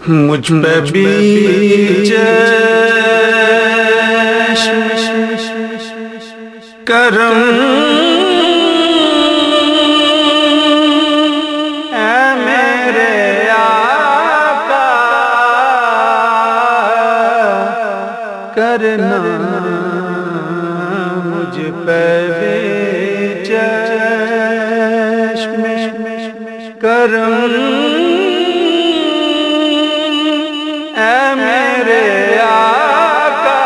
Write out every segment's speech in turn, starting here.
مجھ پہ بھی چشم کرم اے میرے آقا کرنا مجھ پہ بھی چشم کرم اے میرے آقا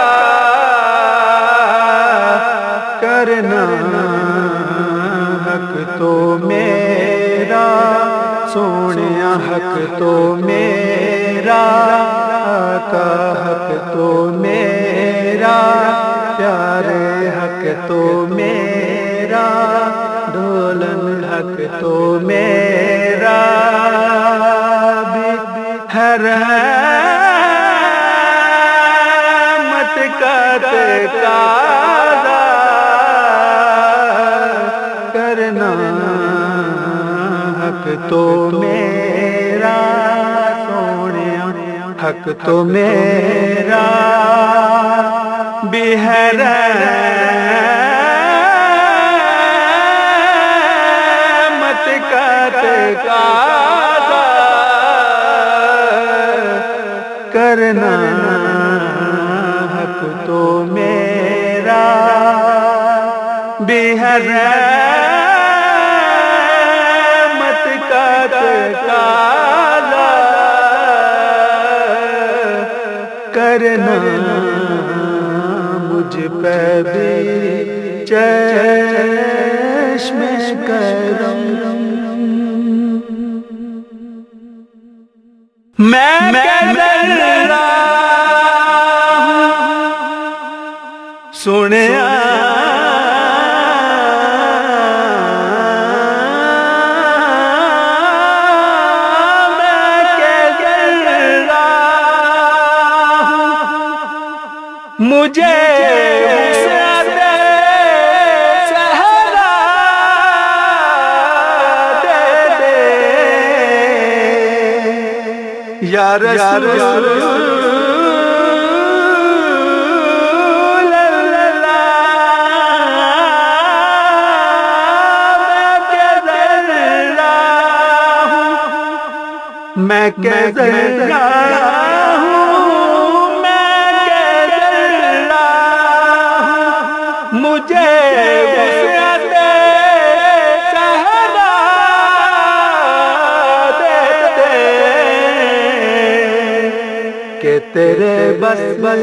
کرنا حق تو میرا سونیا حق تو میرا آقا حق تو میرا پیارے حق تو میرا ڈھولن حق تو میرا بھی ہے رحمت کا تقاضا کرنا حق تو میرا سونیا حق تو میرا بھی ہے رحمت کا تقاضا کرنا حق تو میرا بھی ہے رحمت کا تقاضا کرنا مجھ پہ بھی چشم کرم میں سنیا مجھے یا رسول میں کہہ رہا ہوں مجھے وسعت صحرا دے دے کہ تیرے بس میں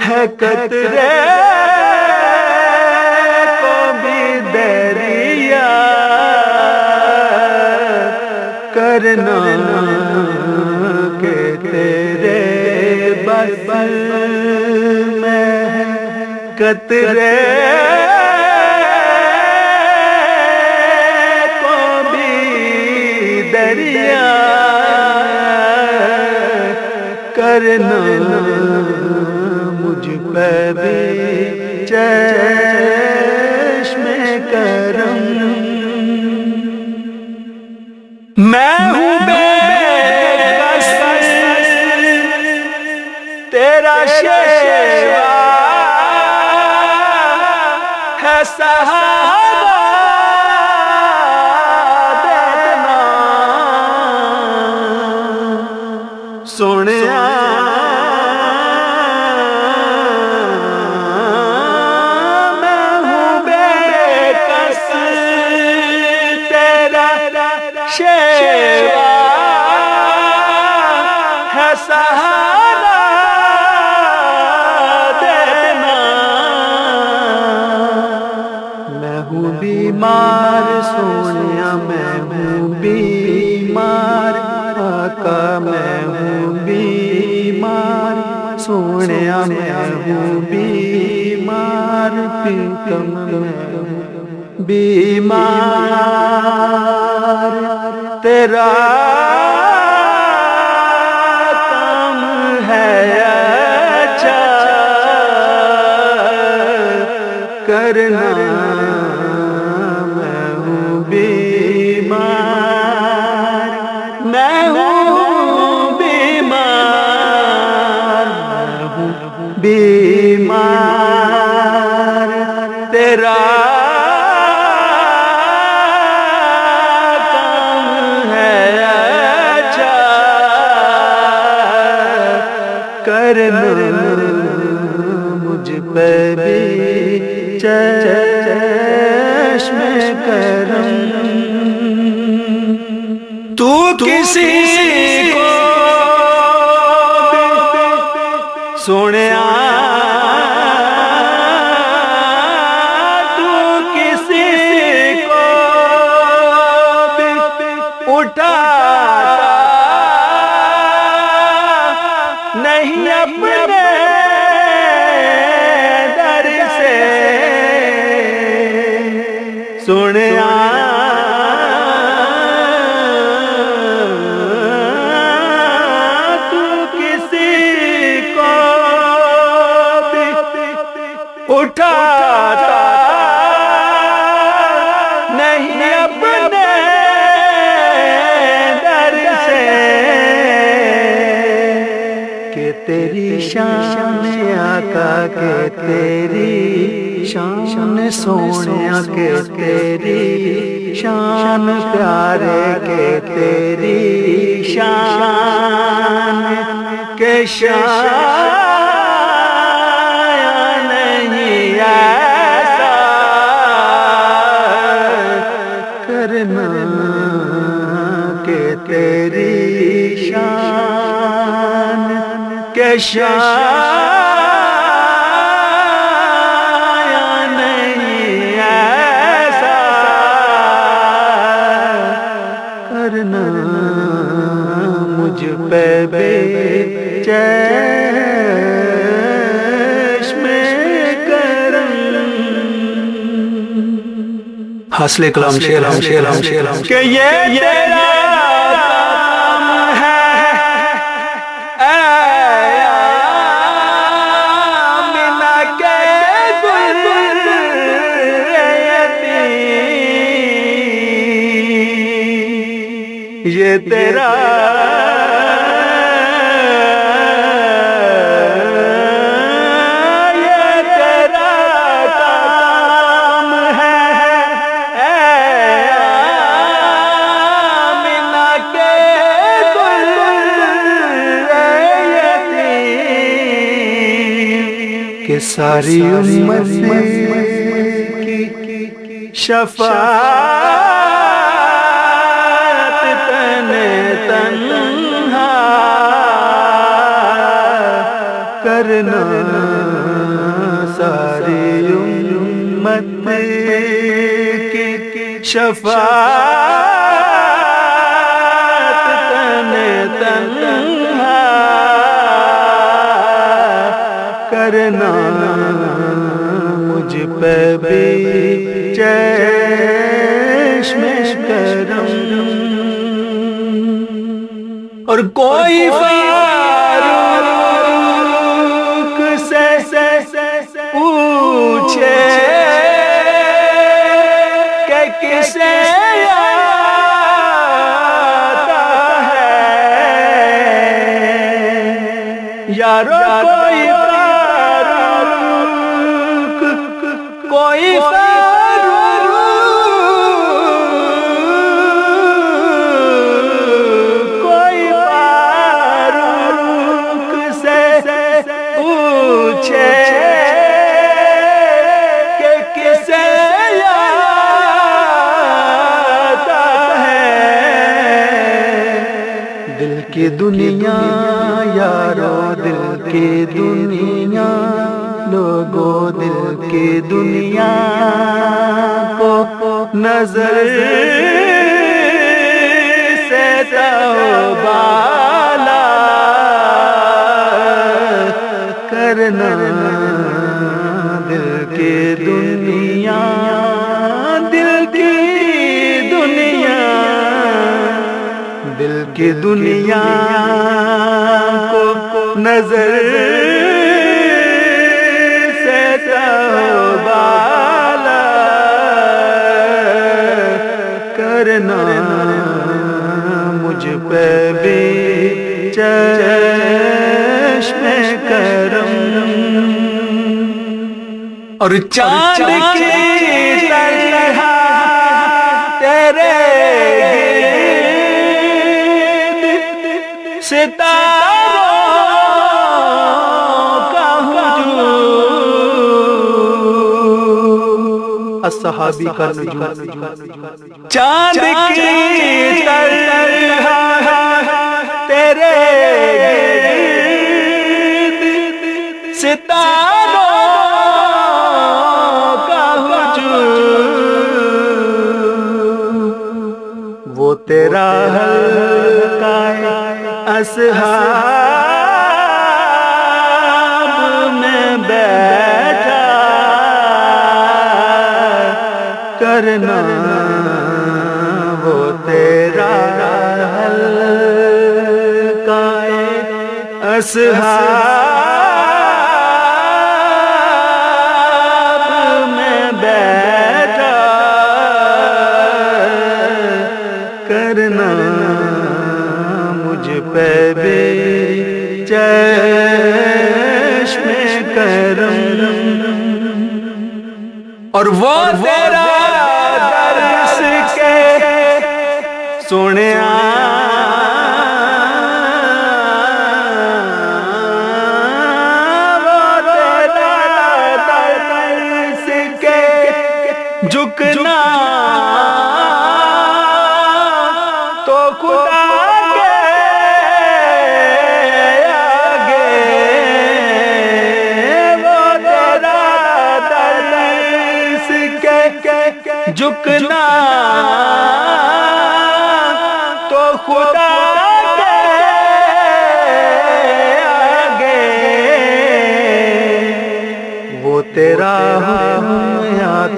ہے قطرے کو بھی دریا کرنا کہ تیرے بس میں قطرے کو بھی دریا کرنا مجھ پہ بھی چشم کرم میں ہوں بے کس تیرا شیوا ہے سہارا دینا سونیا میں ہوں بے کس تیرا شیوا ہے سہارا دینا میں ہوں بیمار سونیا میں ہوں بیمار آقا میں ہوں بیمار سونیا میں ہوں بیمار پیکم میں بیمار تیرا کام ہے اچھا کرنا میں ہوں بیمار میں ہوں کرنا مجھ پہ بھی چشم کرم، تو کسی کو سنیا تو کسی کو اٹھا نہیں اپنے در سے، سنیا تو کسی کو اٹھاتا نہیں اپنے در سے، کہ تیری شان آقا، کہ تیری شان سونیا، کہ تیری شان پیارے، کہ تیری شان کہ شان نہیں ایسا کرنا، کہ تیری شان کہ شان نہیں ایسا کرنا، مجھ پہ بھی چشم کرم۔ حاصل کلام شیر کہ یہ تیرا کام ہے اے آمنہ کے گل یتیم، یہ تیرا کہ ساری امت کی شفاعت تنہا کرنا، ساری امت کی شفاعت تنہا کرنا، مجھ پہ بھی چشم کرم۔ اور کوئی فاروق سے پوچھے کہ کسے آتا ہے یارو، کوئی کوئی فاروق سے پوچھے کہ کسے آتا ہے دل کی دنیا یارو، دل کی دنیا لوگو، دل کی دنیا کو نظر سے توبالا کرنا، دل کی دنیا، دل کی دنیا، دل کی دنیا کو نظر توبالا کرنا، مجھ پہ بھی چشم کرم۔ اور چاند کی طرح تیرے گرد ستاروں الصحابی کا نجوم، چاند کی طرح تیرے گرد ستاروں کا ہجوم، وہ تیرا حلقہ اصحاب میں بیٹھا کرنا، وہ تیرا حلقہ اصحاب میں بیٹھا کرنا، مجھ پہ بھی چشم کرم، اور وہ تیرا درس کے سنیا جھکنا تو خدا کے آگے، وہ تیرا درس کے جھکنا تو خدا کے آگے، وہ تیرا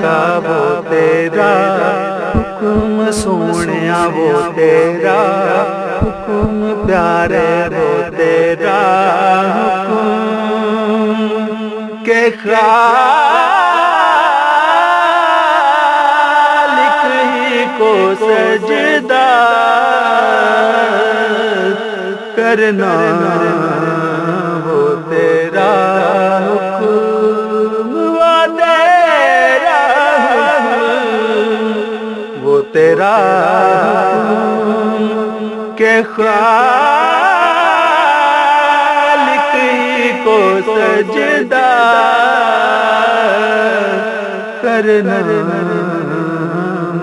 کا وہ تیرا حکم سونیا، وہ تیرا حکم پیارے، وہ تیرا حکم کہ خالق ہی کو سجدہ کرنا، وہ تیرا حکم، تیرا حکم کہ خالق ہی کو سجدہ کرنا،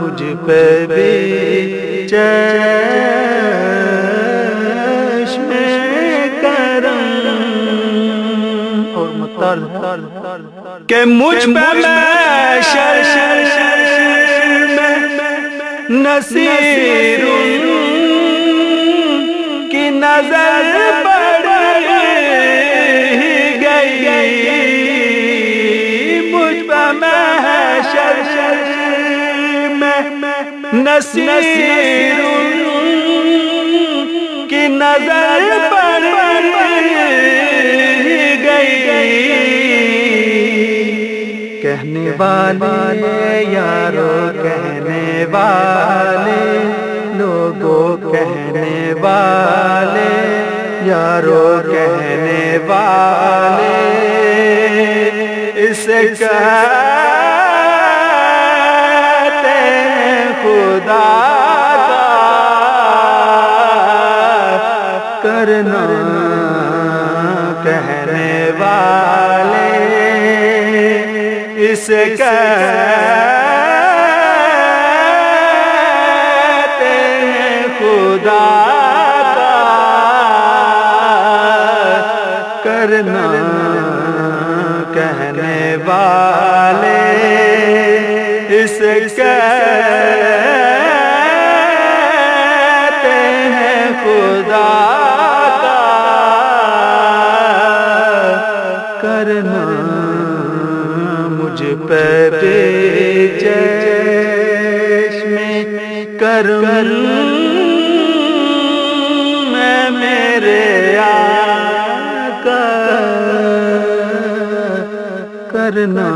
مجھ پہ بھی چشم کرم، اور مطلب کہ مجھ پہ محشر نصیر کی نظر پڑ گئی، مجھ پہ محشر میں نصیر کی نظر پڑ گئی، کہنے والے یارو کہنے والے لوگوں، کہنے والے یارو کہنے والے، اسے کہتے ہیں خدا کا کرنا، کہنے والے اسے کہتے ہیں خدا کا کرنا، کہنے والے اسے کہتے ہیں خدا کا کرنا، مجھ پہ بھی چشم کرم، میں میرے آقا کرنا۔